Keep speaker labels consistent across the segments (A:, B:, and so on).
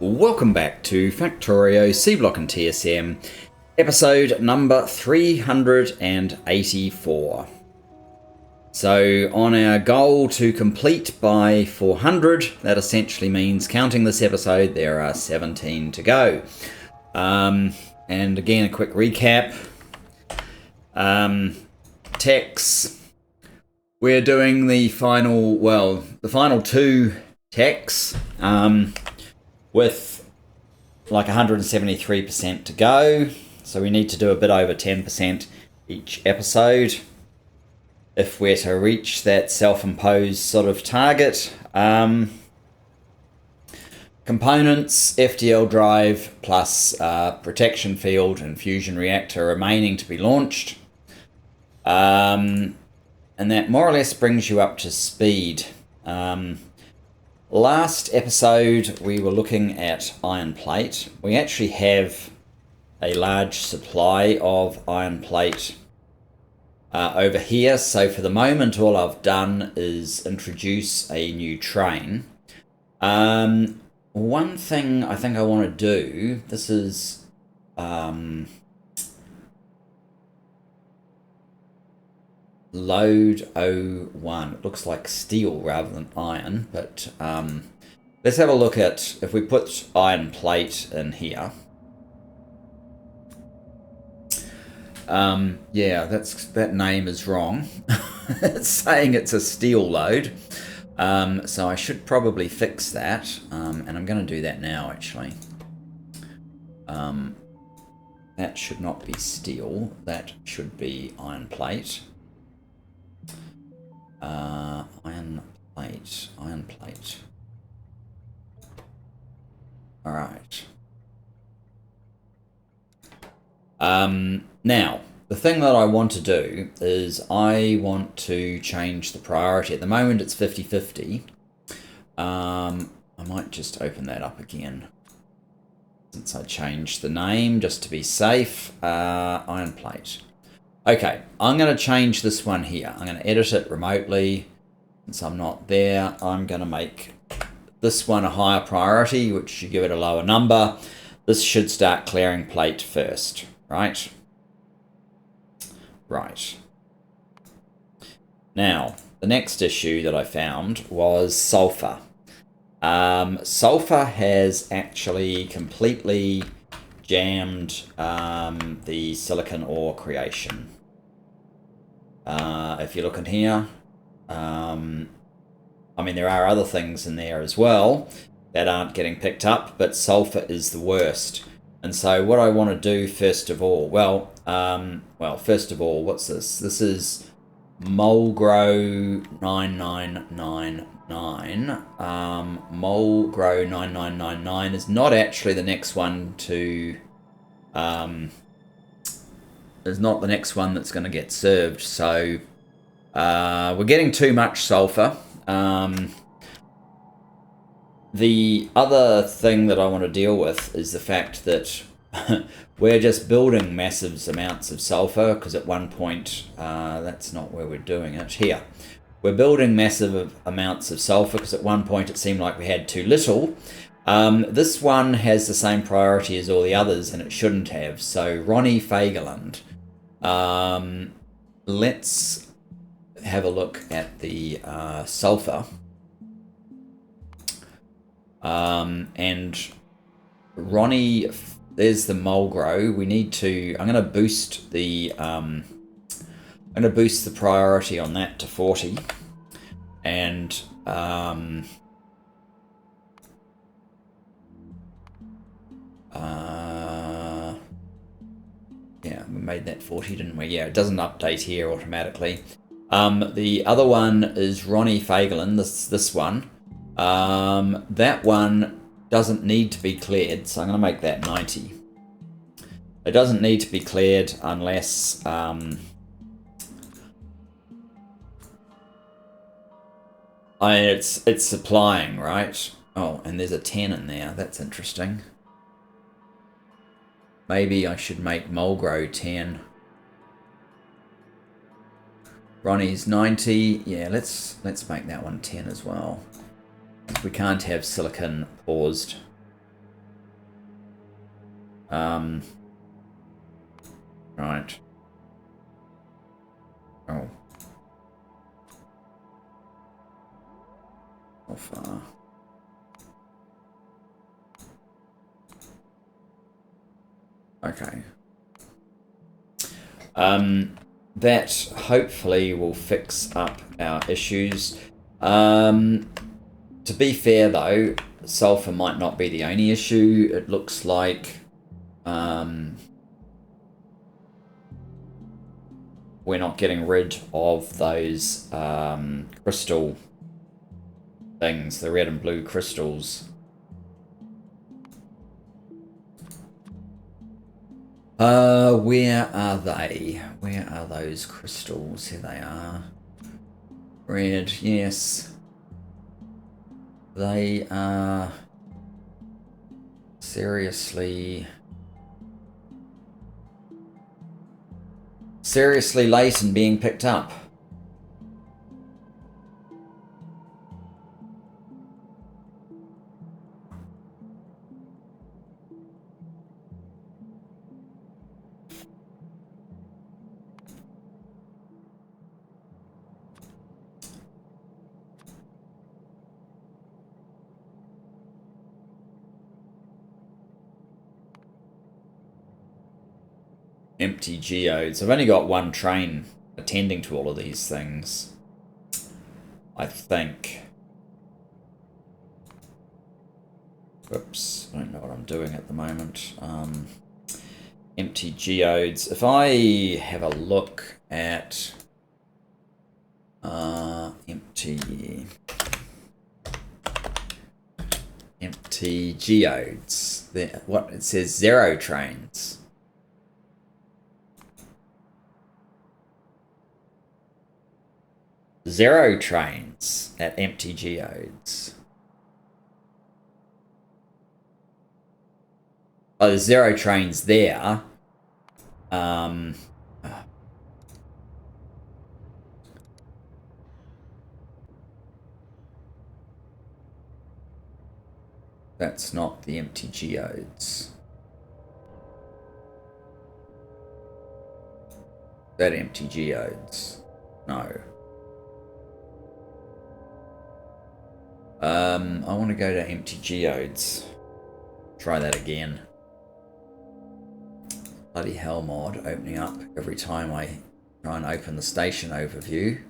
A: Welcome back to Factorio, Seablock and TSM, episode number 384. So on our goal to complete by 400, that essentially means, counting this episode, there are 17 to go. And again, a quick recap. Techs. We're doing the final two techs. With like 173% to go, so we need to do a bit over 10% each episode if we're to reach that self-imposed sort of target. Components, FTL drive plus protection field and fusion reactor remaining to be launched, and that more or less brings you up to speed. Last episode we were looking at iron plate. We actually have a large supply of iron plate over here, so for the moment all I've done is introduce a new train. One thing I think I want to do, this is load 01. It looks like steel rather than iron, but let's have a look at if we put iron plate in here. Yeah, that name is wrong. It's saying it's a steel load, so I should probably fix that, and I'm going to do that now actually. That should not be steel, that should be iron plate. Iron plate. All right. Now, the thing that I want to do is I want to change the priority. At the moment, it's 50-50. I might just open that up again since I changed the name just to be safe. Iron plate. Okay, I'm going to change this one here. I'm going to edit it remotely. Since I'm not there, I'm going to make this one a higher priority, which should give it a lower number. This should start clearing plate first, right? Right. Now, the next issue that I found was sulfur. Sulfur has actually completely jammed the silicon ore creation. If you look in here, I mean, there are other things in there as well that aren't getting picked up, but sulfur is the worst. And so what I want to do first of all, first of all, what's this? This is Molgrow 9999. Molgrow 9999 is not actually the next one to... is not the next one that's going to get served, so we're getting too much sulfur. The other thing that I want to deal with is the fact that we're just building massive amounts of sulfur, because at one point, that's not where we're doing it, here. We're building massive amounts of sulfur because at one point it seemed like we had too little. This one has the same priority as all the others, and it shouldn't have. So Ronnie Fagerland. Let's have a look at the sulfur. And Ronnie, there's the Molgrow. We need to, I'm going to boost the priority on that to 40. And yeah, we made that 40, didn't we? Yeah, it doesn't update here automatically. The other one is Ronnie Fagerland, this one. That one doesn't need to be cleared, so I'm going to make that 90. It doesn't need to be cleared unless it's supplying, right? Oh, and there's a 10 in there. That's interesting. Maybe I should make Molgrow 10. Ronnie's 90. Yeah, let's make that one 10 as well. We can't have silicon paused. Right. Oh. How far? Okay. That hopefully will fix up our issues. To be fair though, sulfur might not be the only issue. It looks like we're not getting rid of those crystal things, the red and blue crystals. Where are they? Where are those crystals? Here they are. Red, yes. They are seriously late in being picked up. Empty geodes. I've only got one train attending to all of these things, I think. Whoops, I don't know what I'm doing at the moment. Empty geodes. If I have a look at empty geodes, what it says, 0 trains. Zero trains at empty geodes. Oh, there's 0 trains there. That's not the empty geodes. That empty geodes. No. I want to go to empty geodes. Try that again. Bloody hell mod opening up every time I try and open the station overview.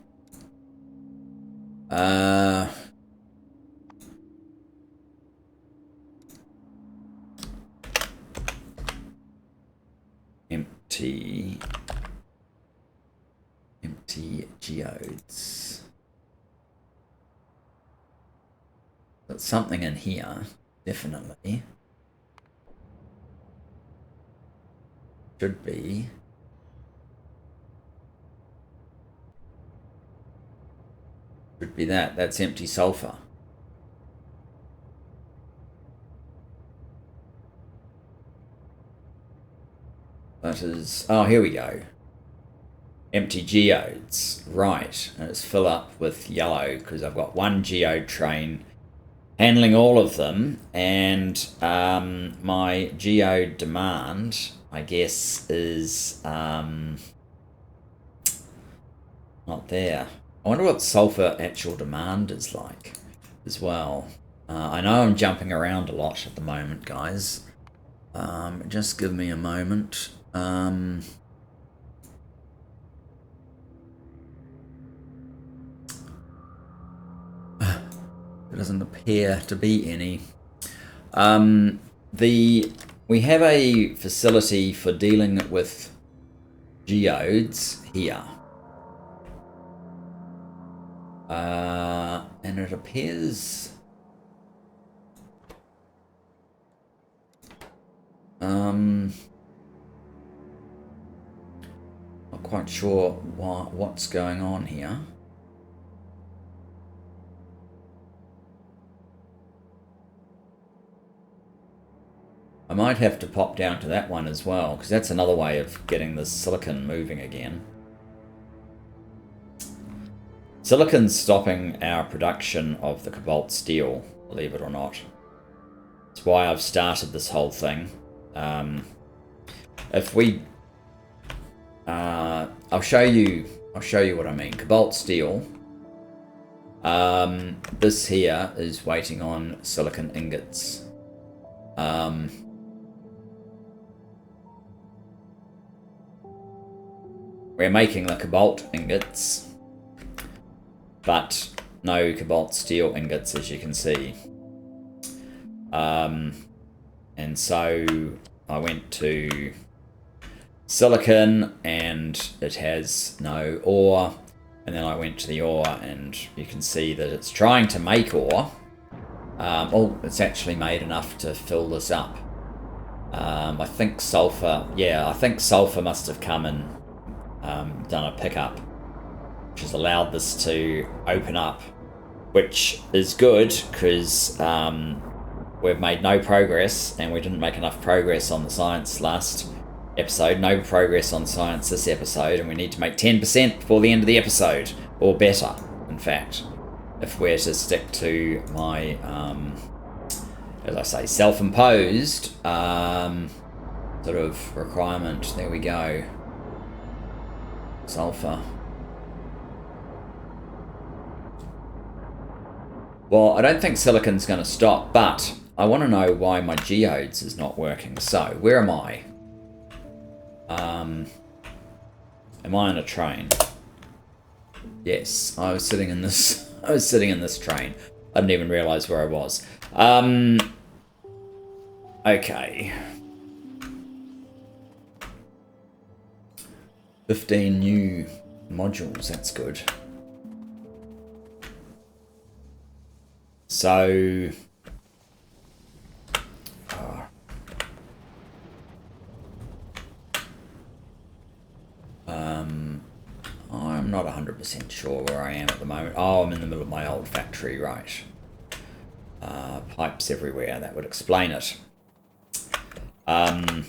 A: Empty geodes. There's something in here, definitely. Should be. Should be that. That's empty sulfur. That is... Oh, here we go. Empty geodes. Right. And it's fill up with yellow because I've got one geode train handling all of them, and my geode demand, I guess, is not there. I wonder what sulfur actual demand is like as well. I know I'm jumping around a lot at the moment, guys. Just give me a moment. There doesn't appear to be any. We have a facility for dealing with geodes here. And it appears... not quite sure what's going on here. I might have to pop down to that one as well, because that's another way of getting the silicon moving again. Silicon's stopping our production of the cobalt steel, believe it or not. That's why I've started this whole thing. If we, I'll show you what I mean. Cobalt steel. This here is waiting on silicon ingots. We're making the cobalt ingots, but no cobalt steel ingots, as you can see. And so I went to silicon and it has no ore, and then I went to the ore and you can see that it's trying to make ore. Oh, it's actually made enough to fill this up. I think sulfur, I think sulfur must have come and done a pickup, which has allowed this to open up, which is good because we've made no progress, and we didn't make enough progress on the science last episode. No progress on science this episode, and we need to make 10% before the end of the episode, or better, in fact, if we're to stick to my, as I say, self-imposed sort of requirement. There we go. Sulfur. Well, I don't think silicon's going to stop, but I want to know why my geodes is not working. So, where am I? Am I on a train? Yes, I was sitting in this. I was sitting in this train. I didn't even realise where I was. Okay. 15 new modules. That's good. So. I'm not 100% sure where I am at the moment. Oh, I'm in the middle of my old factory, right. Pipes everywhere, that would explain it. In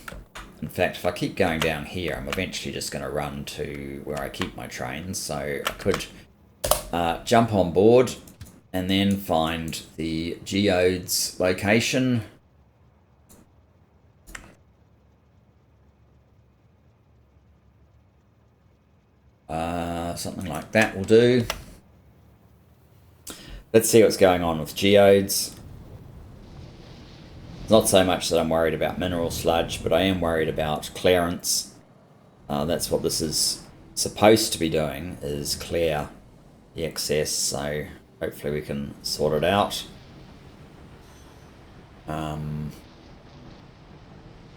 A: fact, if I keep going down here, I'm eventually just going to run to where I keep my trains, so I could jump on board and then find the geodes location. Something like that will do. Let's see what's going on with geodes. It's not so much that I'm worried about mineral sludge, but I am worried about clearance. That's what this is supposed to be doing, is clear the excess, so hopefully we can sort it out.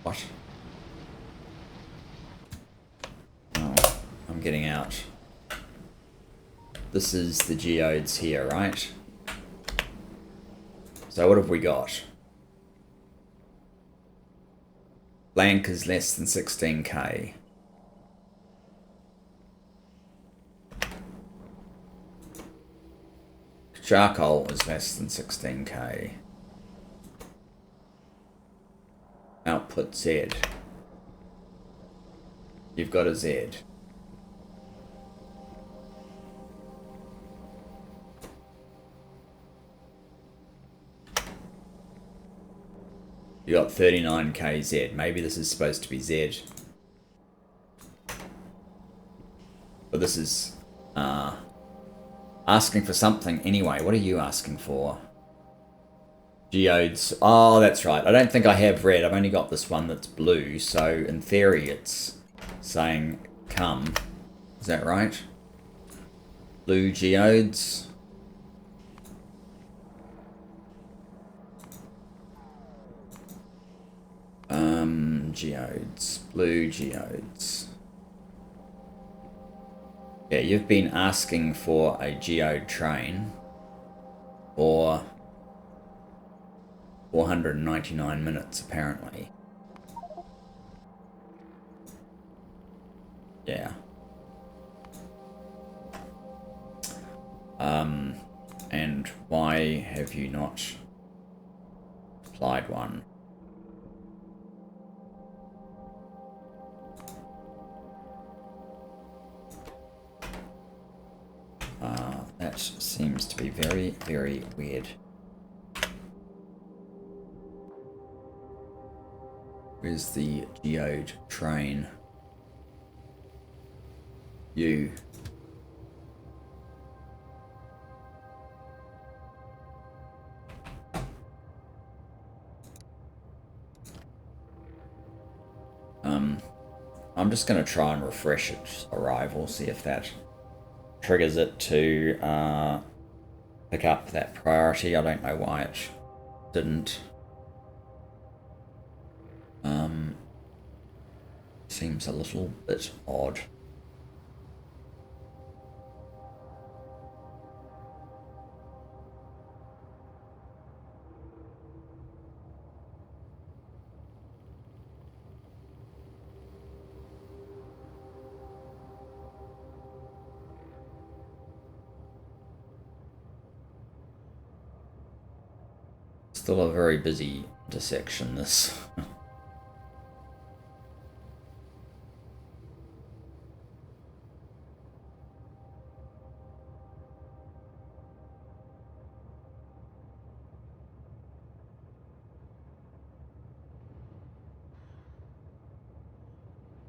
A: What? Oh, I'm getting out. This is the geodes here, right? So what have we got? Blank is less than 16k. Charcoal is less than 16k. Output Z. You've got a Z. You got 39k Z. Maybe this is supposed to be Z. But this is asking for something anyway. What are you asking for? Geodes. Oh, that's right. I don't think I have red. I've only got this one that's blue. So in theory, it's saying come. Is that right? Blue geodes. Geodes. Blue geodes. Yeah, you've been asking for a geode train for 499 minutes, apparently. Yeah. And why have you not applied one? That seems to be very, very weird. Where's the geode train? You. I'm just going to try and refresh its arrival, see if that triggers it to pick up that priority. I don't know why it didn't. Seems a little bit odd. Still a very busy intersection, this.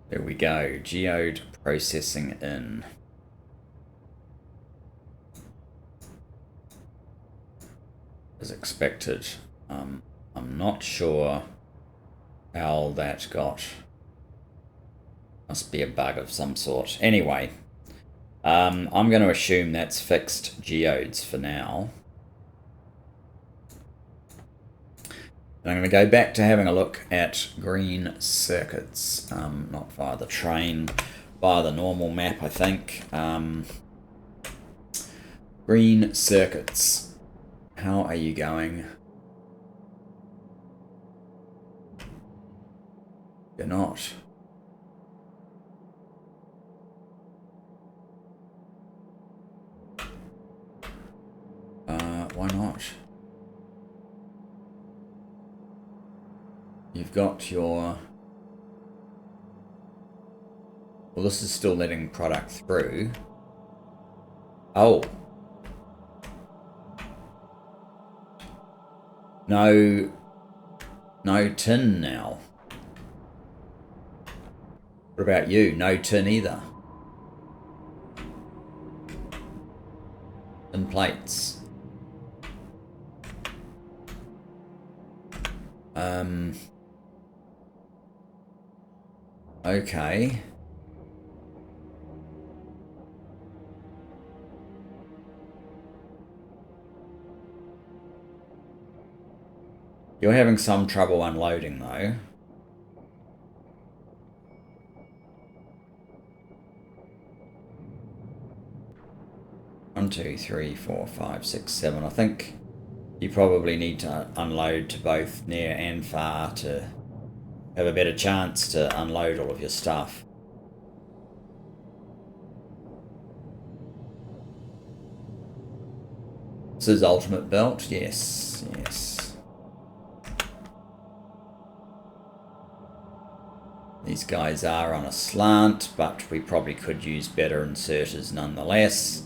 A: There we go, geode processing in. As expected. I'm not sure how that got. Must be a bug of some sort. Anyway, I'm going to assume that's fixed geodes for now. And I'm going to go back to having a look at green circuits, not via the train, via the normal map, I think. Green circuits. How are you going? You're not. Why not? You've got your... Well, this is still letting product through. Oh. No tin now. What about you? No tin either. Tin plates. Okay. You're having some trouble unloading though. One, two, three, four, five, six, seven. I think you probably need to unload to both near and far to have a better chance to unload all of your stuff. This is ultimate belt, yes, yes. These guys are on a slant, but we probably could use better inserters nonetheless.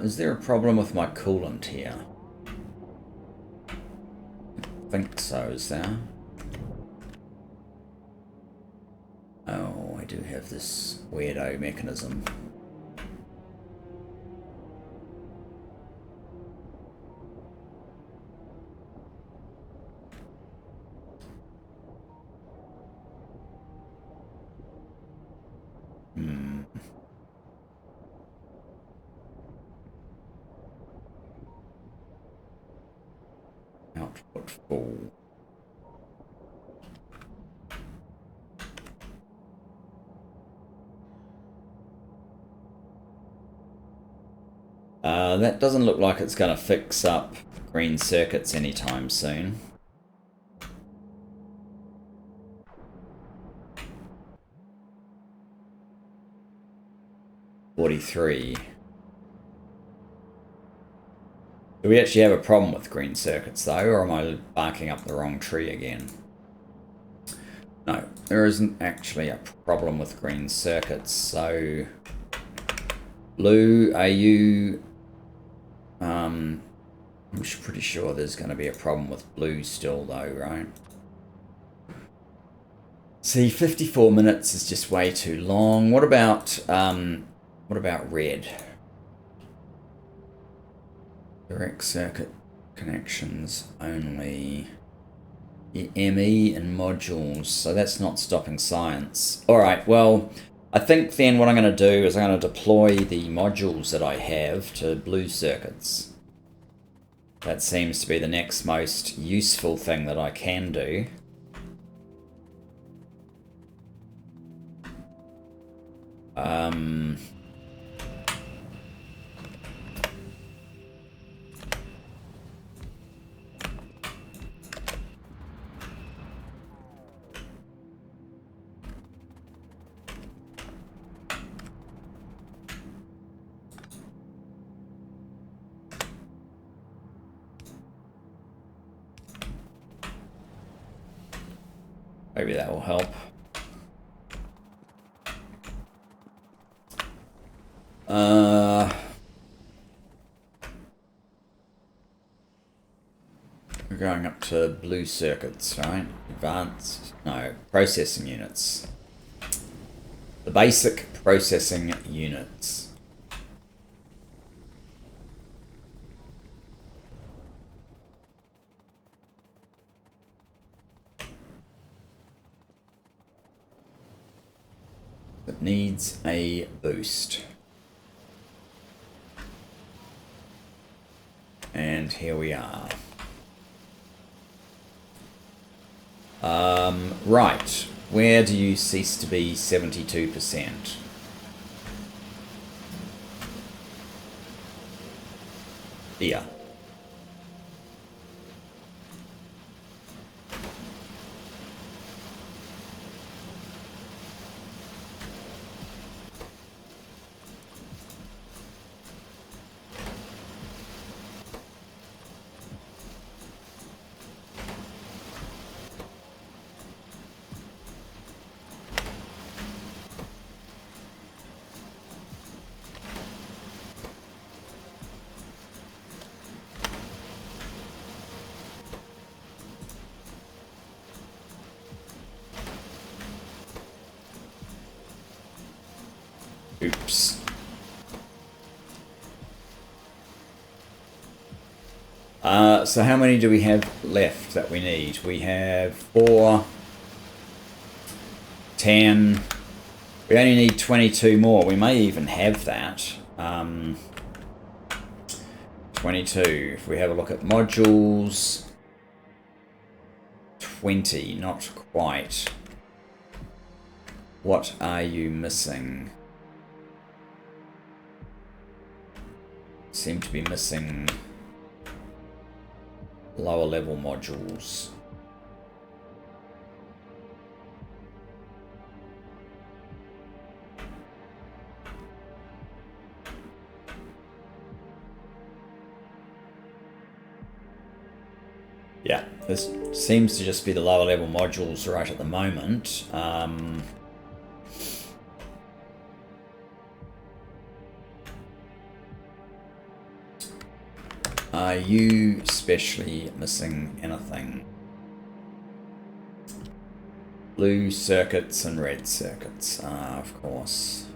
A: Is there a problem with my coolant here? I think so, is there? Oh, I do have this weirdo mechanism. Output full. That doesn't look like it's going to fix up green circuits anytime soon. 43. Do we actually have a problem with green circuits though, or am I barking up the wrong tree again? No, there isn't actually a problem with green circuits. So, blue, are you... I'm pretty sure there's going to be a problem with blue still though, right? See, 54 minutes is just way too long. What about red? Direct circuit connections only. The ME and modules, so that's not stopping science. Alright, well, I think then what I'm going to do is I'm going to deploy the modules that I have to blue circuits. That seems to be the next most useful thing that I can do. Maybe that will help. We're going up to blue circuits, right? Advanced, no, processing units. The basic processing units. It needs a boost. And here we are. Right, where do you cease to be 72%? Here. Oops. So how many do we have left that we need? We have 4, 10. We only need 22 more. We may even have that. 22. If we have a look at modules, 20, not quite. What are you missing? Seem to be missing lower level modules. Yeah, this seems to just be the lower level modules right at the moment. Are you especially missing anything? Blue circuits and red circuits, of course.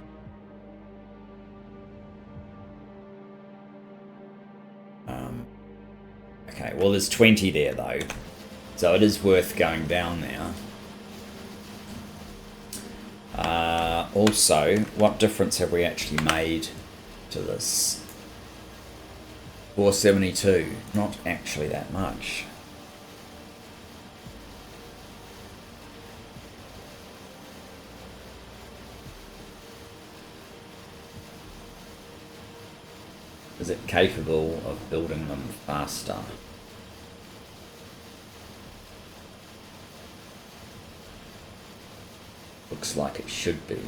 A: Okay, well there's 20 there though, so it is worth going down now. Also, what difference have we actually made to this? 472, not actually that much. Is it capable of building them faster? Looks like it should be.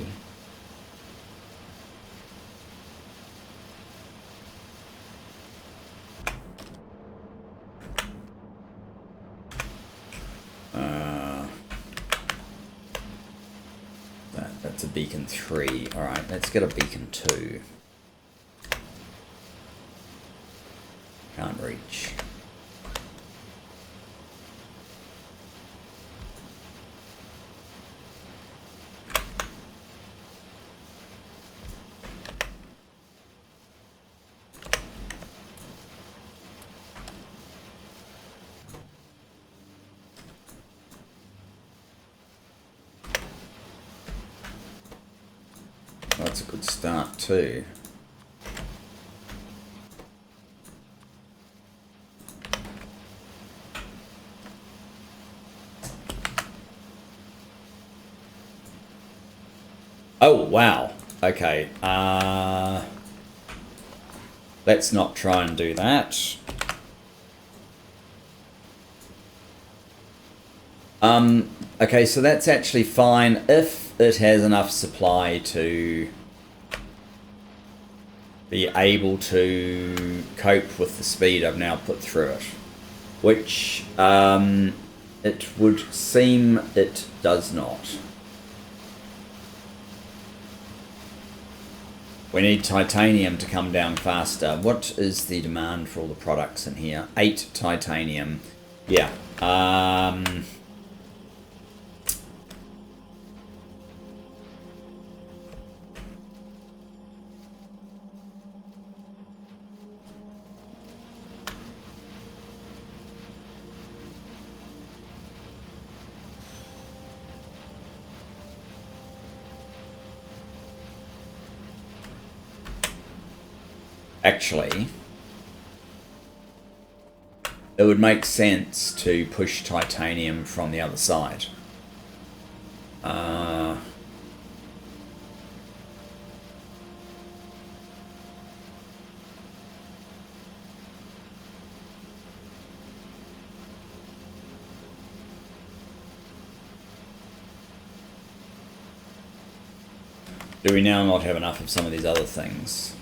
A: That's a beacon 3. Alright, let's get a beacon 2. Can't reach. That's a good start too. Oh, wow. Okay. Let's not try and do that. Okay, so that's actually fine if it has enough supply to be able to cope with the speed I've now put through it, which it would seem it does not. We need titanium to come down faster. What is the demand for all the products in here? 8 titanium. Yeah. Actually, it would make sense to push titanium from the other side. Do we now not have enough of some of these other things?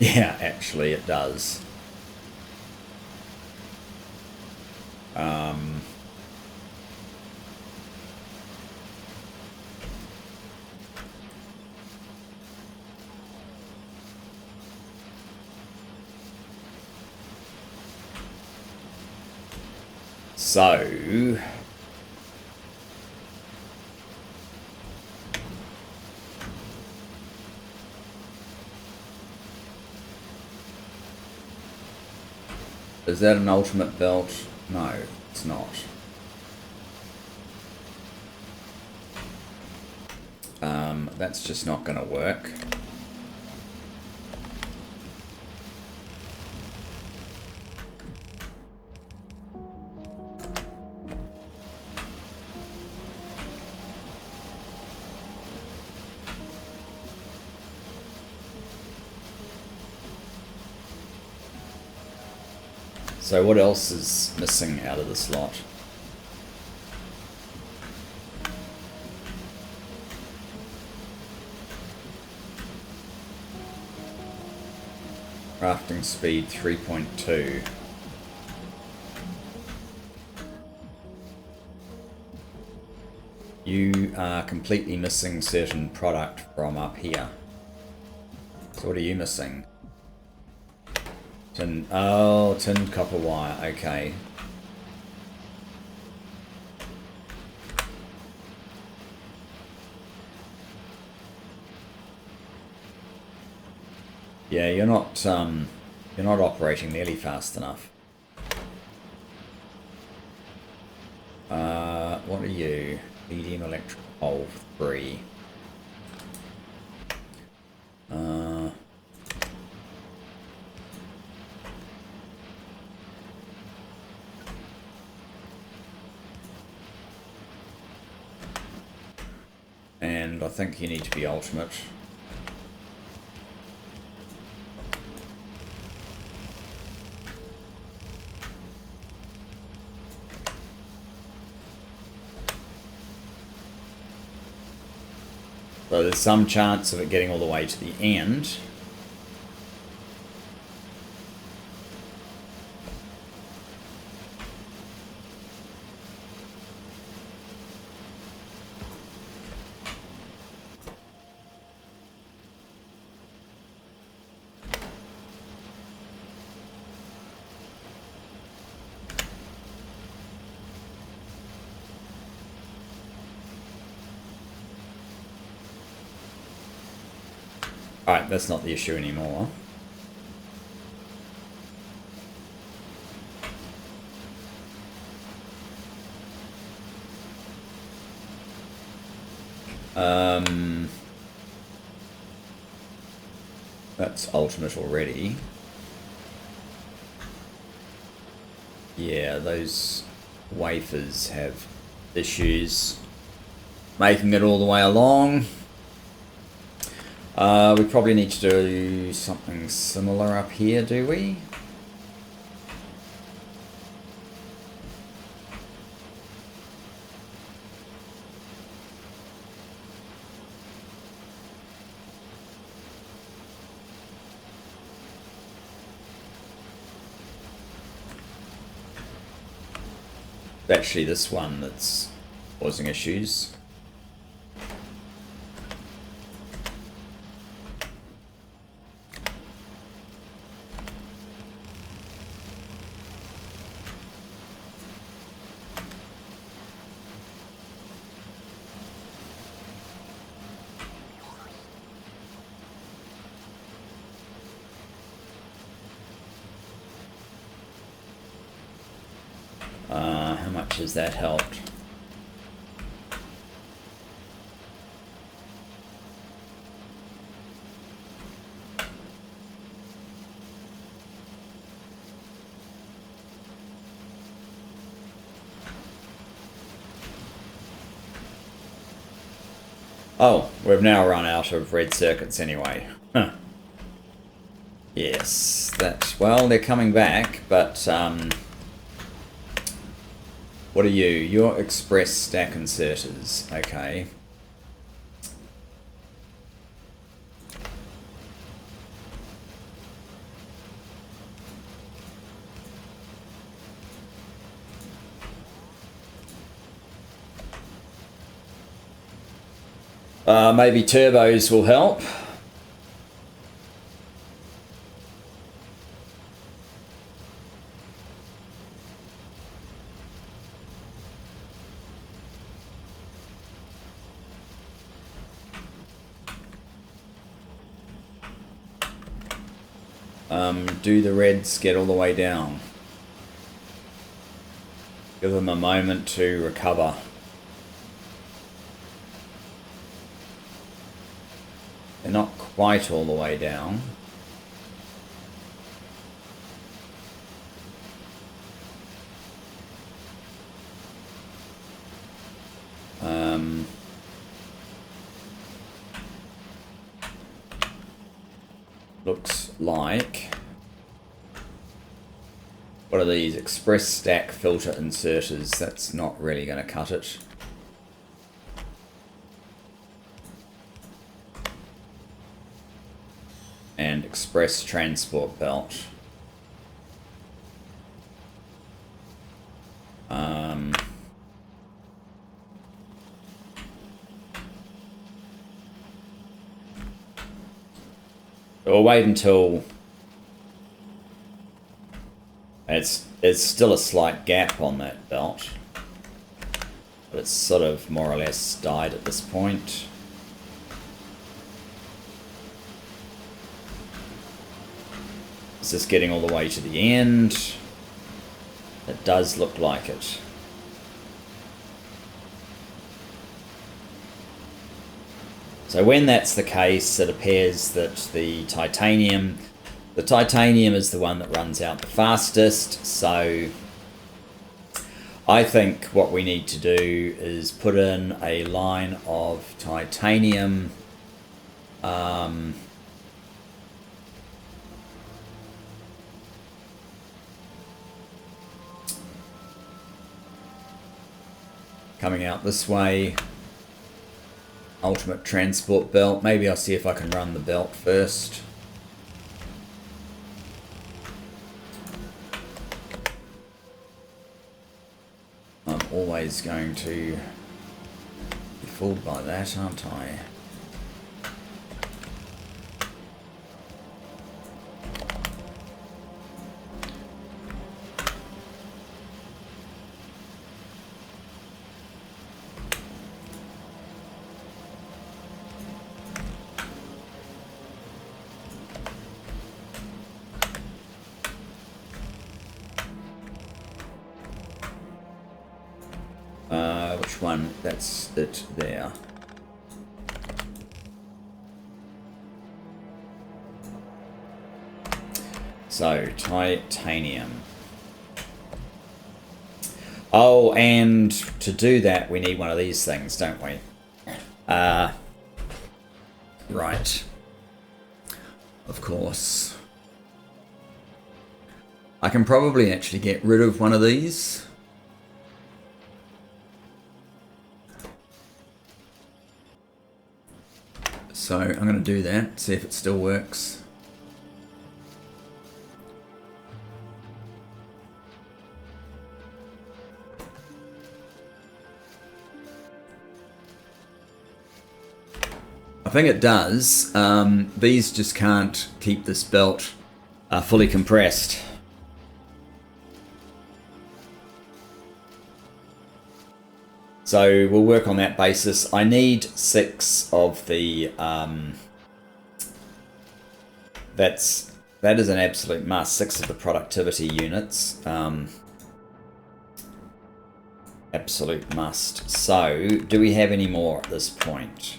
A: Yeah, actually it does. So is that an ultimate belt? No, it's not. That's just not going to work. So what else is missing out of the slot? Crafting speed 3.2. You are completely missing certain product from up here. So what are you missing? Tin, oh, tin copper wire, okay. Yeah, you're not operating nearly fast enough. What are you? Medium electrical hole 3. And I think you need to be ultimate. So there's some chance of it getting all the way to the end. Alright, that's not the issue anymore. That's ultimate already. Yeah, those wafers have issues making it all the way along. We probably need to do something similar up here, do we? Actually, this one that's causing issues. How much has that helped? Oh, we've now run out of red circuits anyway. Huh. Yes, well, they're coming back, but what are you? You're express stack inserters. Okay. Maybe turbos will help. Do the reds get all the way down? Give them a moment to recover. They're not quite all the way down. Looks like... What are these? Express stack filter inserters. That's not really going to cut it. And express transport belt. We'll wait until it's still a slight gap on that belt, but it's sort of more or less died at this point. Is this getting all the way to the end? It does look like it. So when that's the case, it appears that the titanium is the one that runs out the fastest. So I think what we need to do is put in a line of titanium coming out this way. Ultimate transport belt. Maybe I'll see if I can run the belt first. I'm always going to be fooled by that, aren't I? Which one? That's it there. So, titanium. Oh, and to do that, we need one of these things, don't we? Right. Of course. I can probably actually get rid of one of these. So I'm going to do that, see if it still works. I think it does. These just can't keep this belt fully compressed. So we'll work on that basis. I need 6 of the... that is an absolute must. 6 of the productivity units. Absolute must. So, do we have any more at this point?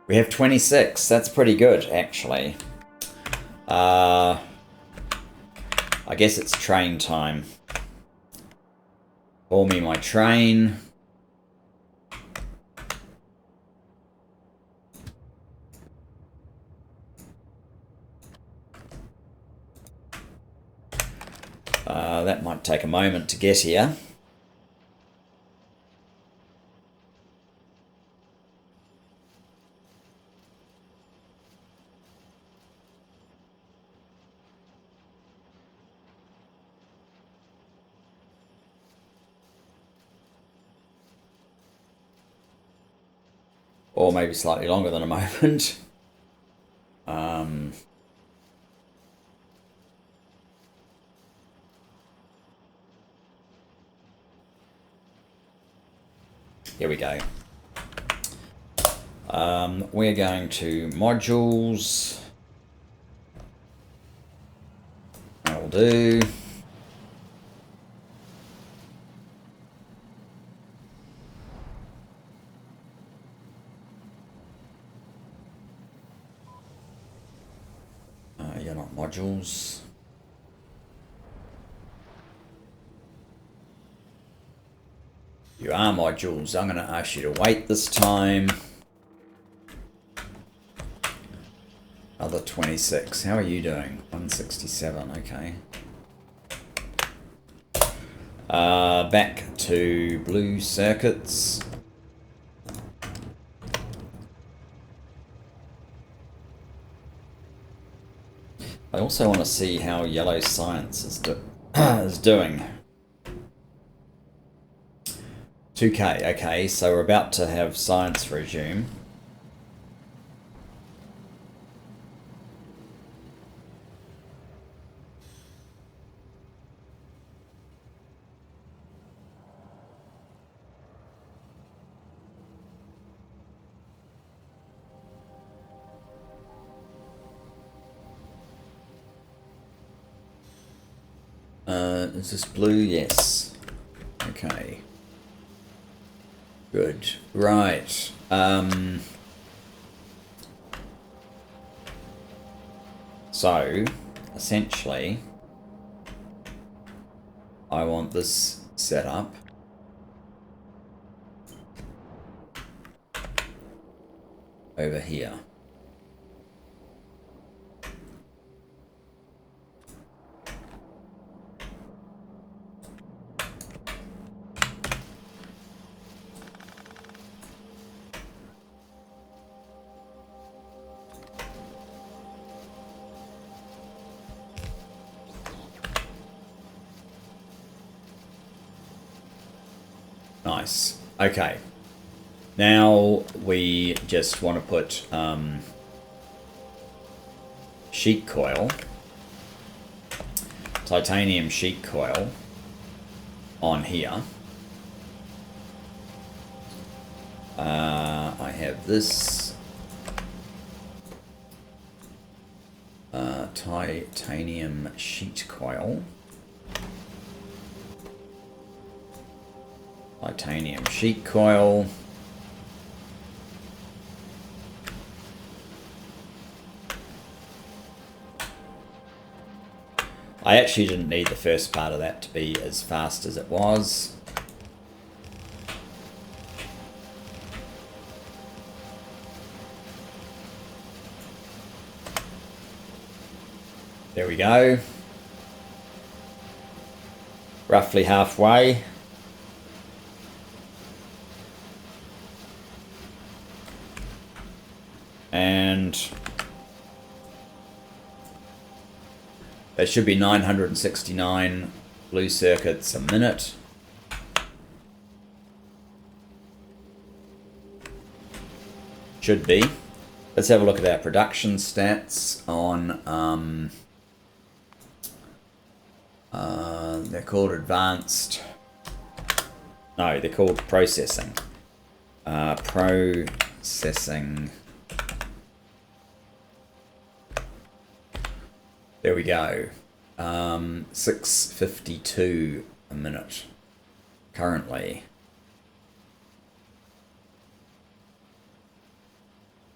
A: We have 26. That's pretty good, actually. I guess it's train time. Call me my train. That might take a moment to get here. Or maybe slightly longer than a moment. Here we go. We're going to modules. That'll do. You're not modules. You are modules. I'm going to ask you to wait this time. Other 26. How are you doing? 167. Okay. Back to blue circuits. I also want to see how yellow science is doing. 2K, okay, so we're about to have science resume. Is this blue? Yes. Okay. Good. Right. So, essentially, I want this set up. Over here. Nice. Okay. Now we just want to put sheet coil, titanium sheet coil on here. I have this titanium sheet coil. Titanium sheet coil. I actually didn't need the first part of that to be as fast as it was. There we go. Roughly halfway. And there should be 969 blue circuits a minute. Should be. Let's have a look at our production stats on they're called advanced. No, they're called processing. Processing. There we go. 652 a minute currently.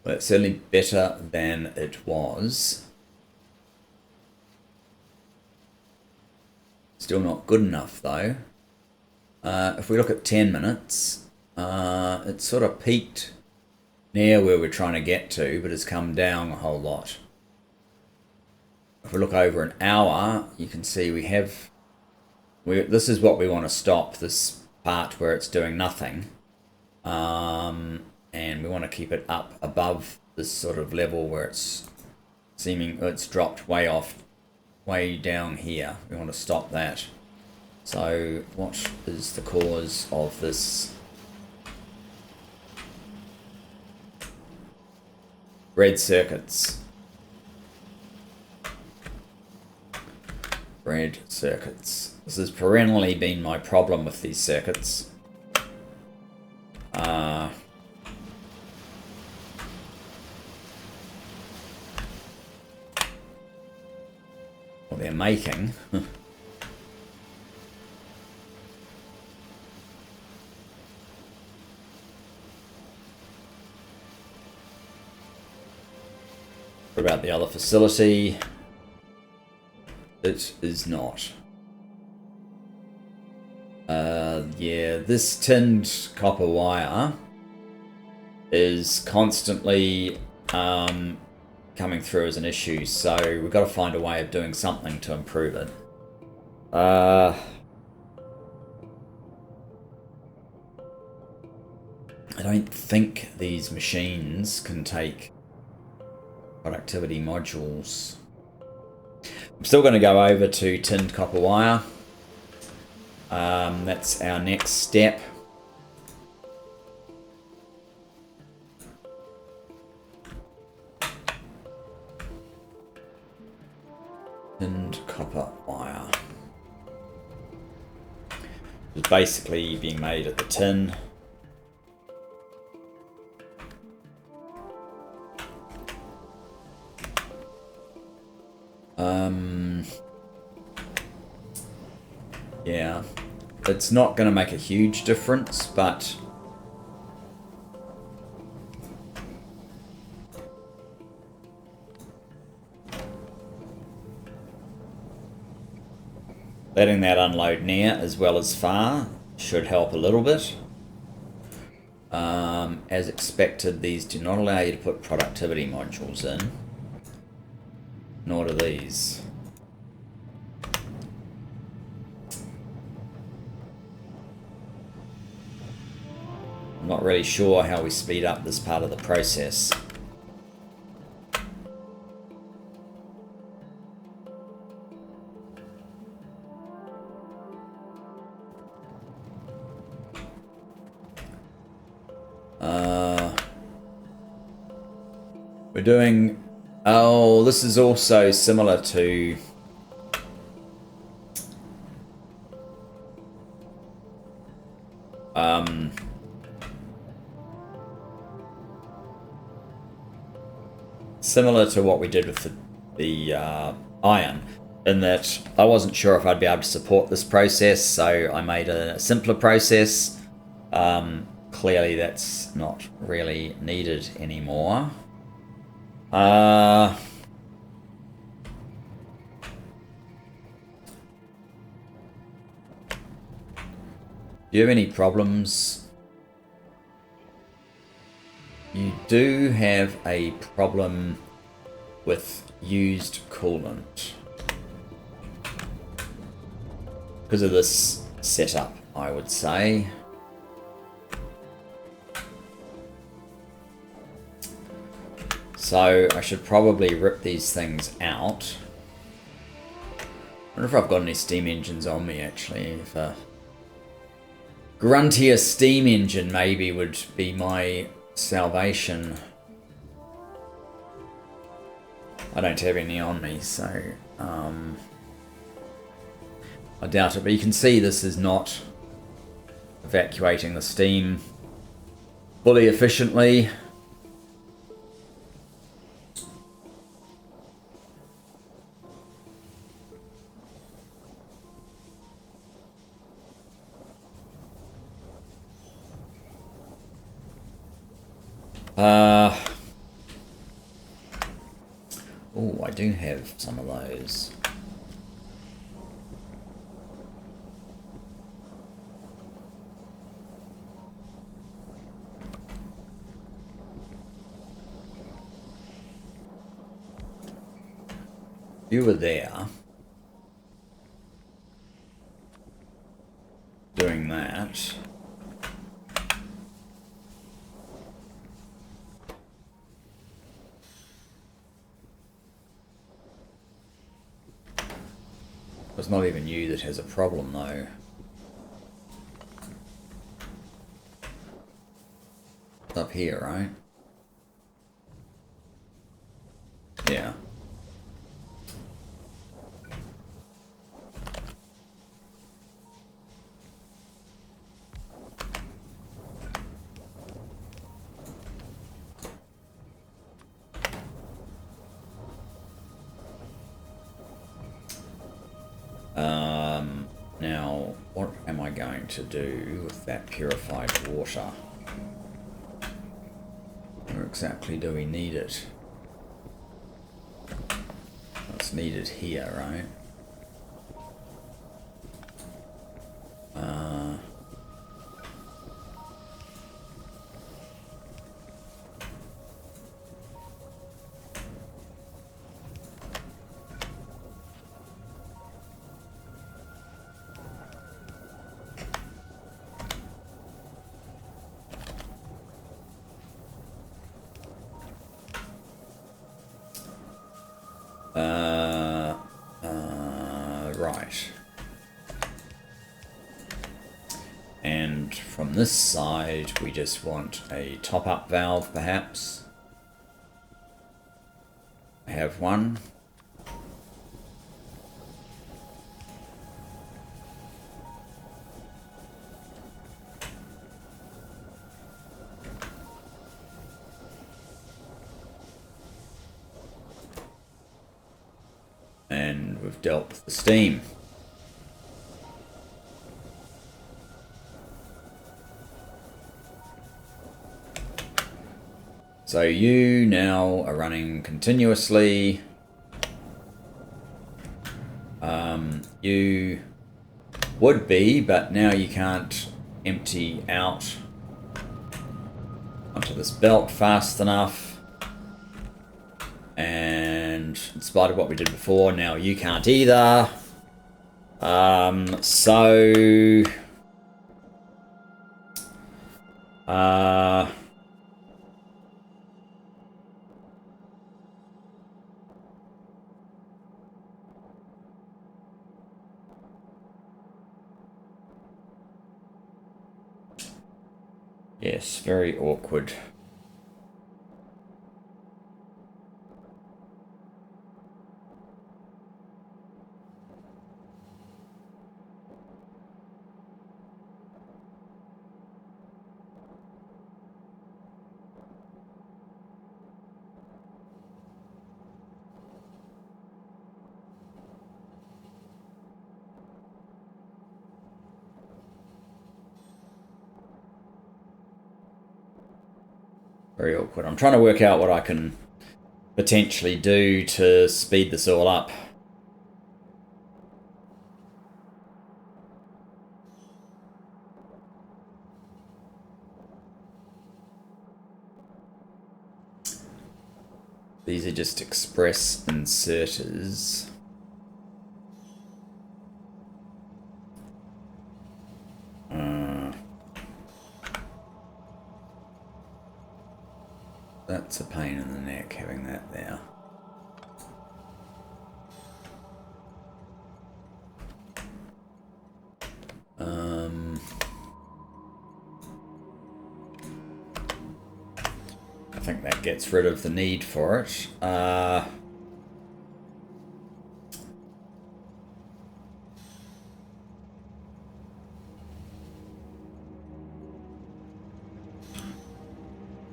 A: Well, it's certainly better than it was. Still not good enough though. If we look at 10 minutes, it sort of peaked near where we're trying to get to, but it's come down a whole lot. If we look over an hour, you can see this is what we want to stop, this part where it's doing nothing. And we want to keep it up above this sort of level where it's dropped way down here. We want to stop that. So what is the cause of this? Red circuits. Red circuits. This has perennially been my problem with these circuits. What they're making. What about the other facility? It is not. Yeah, this tinned copper wire is constantly coming through as an issue, so we've got to find a way of doing something to improve it. I don't think these machines can take productivity modules. I'm still going to go over to tinned copper wire. That's our next step. Tinned copper wire. It's basically being made at the tin. Yeah, it's not going to make a huge difference, but letting that unload near as well as far should help a little bit. As expected, these do not allow you to put productivity modules in, nor do these. I'm not really sure how we speed up this part of the process. We're doing... Oh, this is also similar to... similar to what we did with the iron, in that I wasn't sure if I'd be able to support this process, so I made a simpler process. Clearly that's not really needed anymore. Do you have any problems? You do have a problem with used coolant because of this setup, I would say. So I should probably rip these things out. I wonder if I've got any steam engines on me, actually. If a gruntier steam engine maybe would be my salvation. I don't have any on me, so I doubt it. But you can see this is not evacuating the steam fully efficiently. Oh, I do have some of those. You were there doing that. It's not even you that has a problem, though. It's up here, right? Yeah. Now, what am I going to do with that purified water? Where exactly do we need it? It's needed here, right? Right. And from this side, we just want a top-up valve, perhaps. I have one. And we've dealt with the steam. So you now are running continuously. You would be, but now you can't empty out onto this belt fast enough. And in spite of what we did before, now you can't either. Yes, very awkward. Very awkward. I'm trying to work out what I can potentially do to speed this all up. These are just express inserters. That's a pain in the neck, having that there. I think that gets rid of the need for it.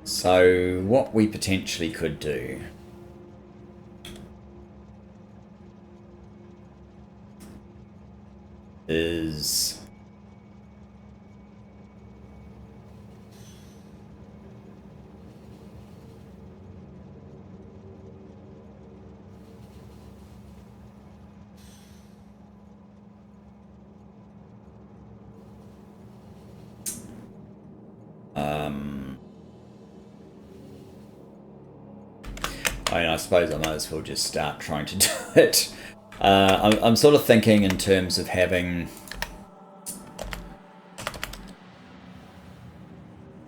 A: So what we potentially could do is I suppose I might as well just start trying to do it. I'm sort of thinking in terms of having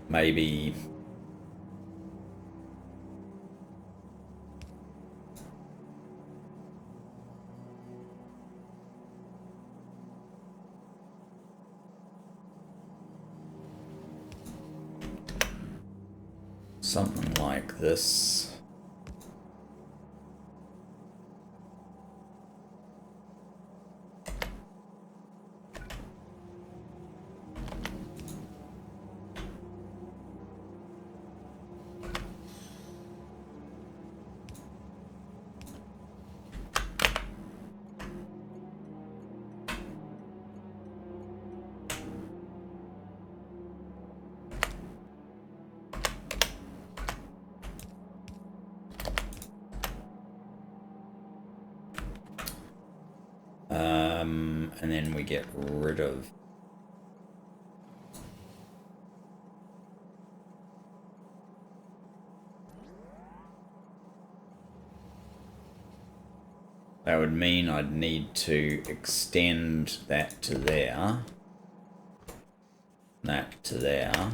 A: maybe something like this. And then we get rid of that. Would mean I'd need to extend that to there, that to there.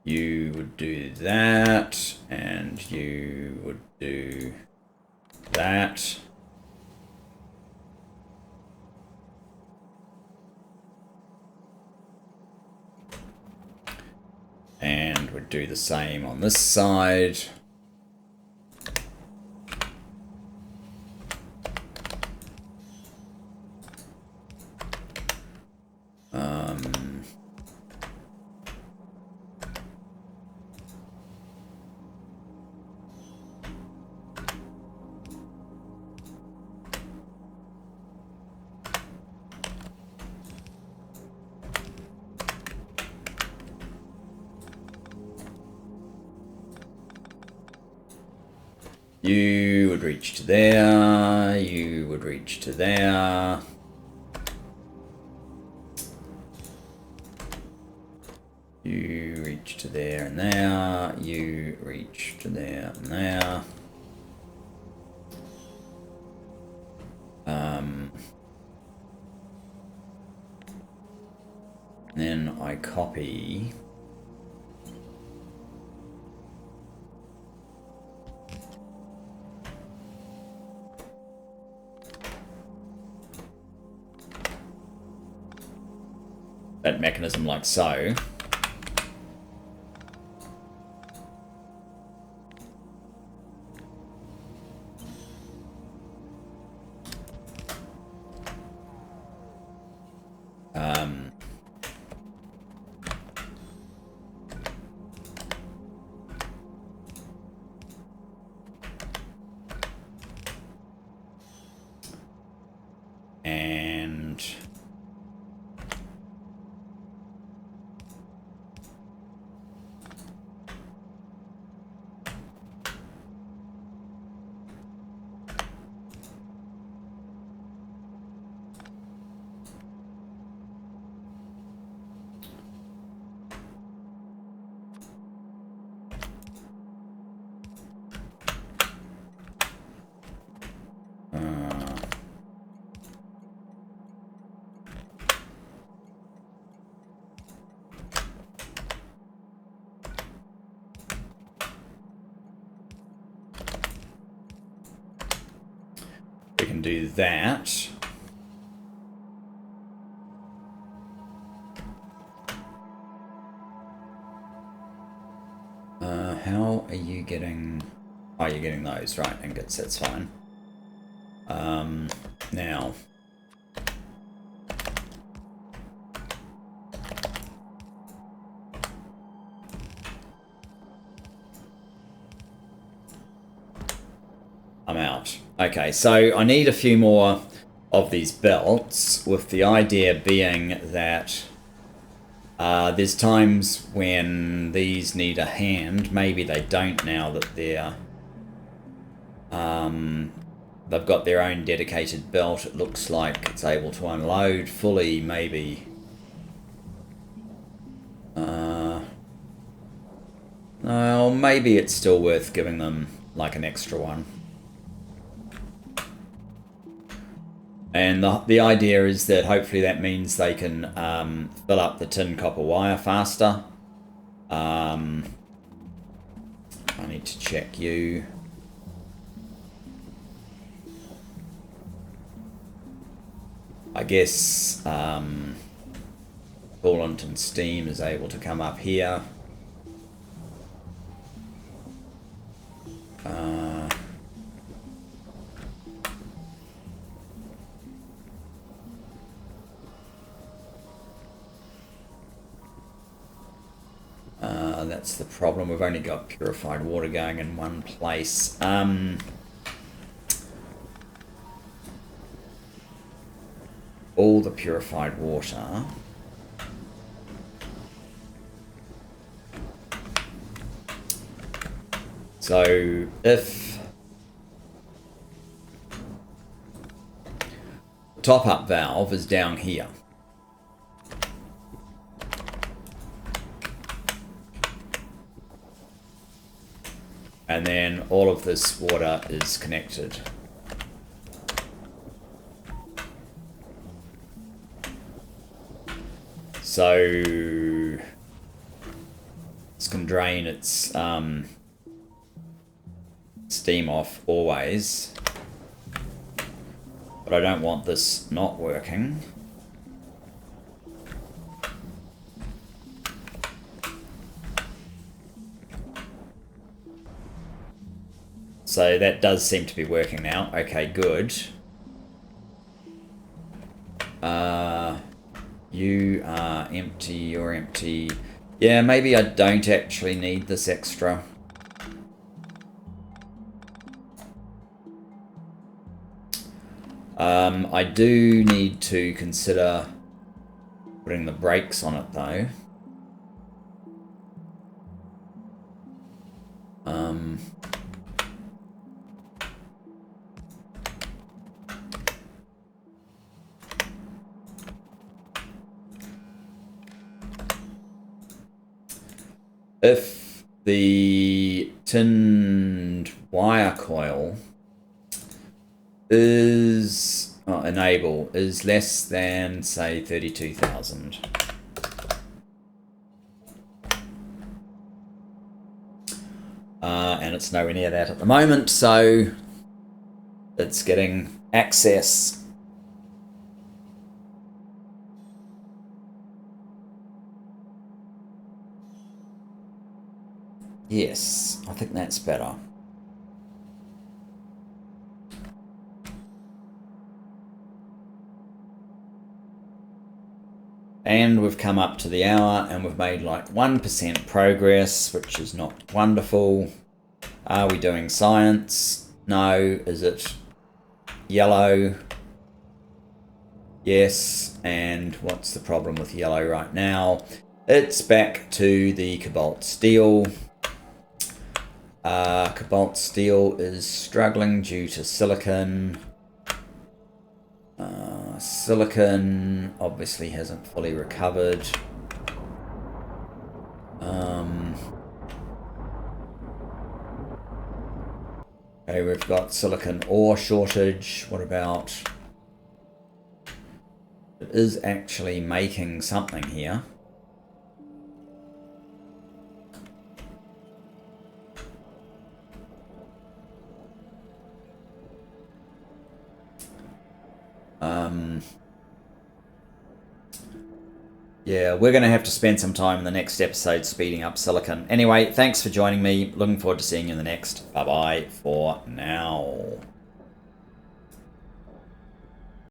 A: You would do that, and you would do that. And would do the same on this side. You would reach to there, you would reach to there. You reach to there and there, you reach to there and there. Then I copy that mechanism like so. can do that. How are you getting... Oh, you're getting those, right, ingots, that's fine. Now... I'm out. Okay, so I need a few more of these belts, with the idea being that there's times when these need a hand. Maybe they don't now that they're they've got their own dedicated belt. It looks like it's able to unload fully, maybe. No, maybe it's still worth giving them like an extra one. And the idea is that hopefully that means they can fill up the tin copper wire faster. I need to check you. I guess coolant and steam is able to come up here. That's the problem. We've only got purified water going in one place. All the purified water. So if the top-up valve is down here, and then all of this water is connected. So this can drain its steam off always, but I don't want this not working. So that does seem to be working now. Okay, good. You are empty, you're empty. Yeah, maybe I don't actually need this extra. I do need to consider putting the brakes on it though. If the tinned wire coil is enable is less than say 32,000, and it's nowhere near that at the moment, so it's getting access. Yes, I think that's better. And we've come up to the hour and we've made like 1% progress, which is not wonderful. Are we doing science? No. Is it yellow? Yes. And what's the problem with yellow right now? It's back to the cobalt steel. Cobalt steel is struggling due to silicon. Silicon obviously hasn't fully recovered. Okay, we've got silicon ore shortage. What about... It is actually making something here. Yeah, we're going to have to spend some time in the next episode speeding up silicon. Anyway, thanks for joining me. Looking forward to seeing you in the next. Bye-bye for now.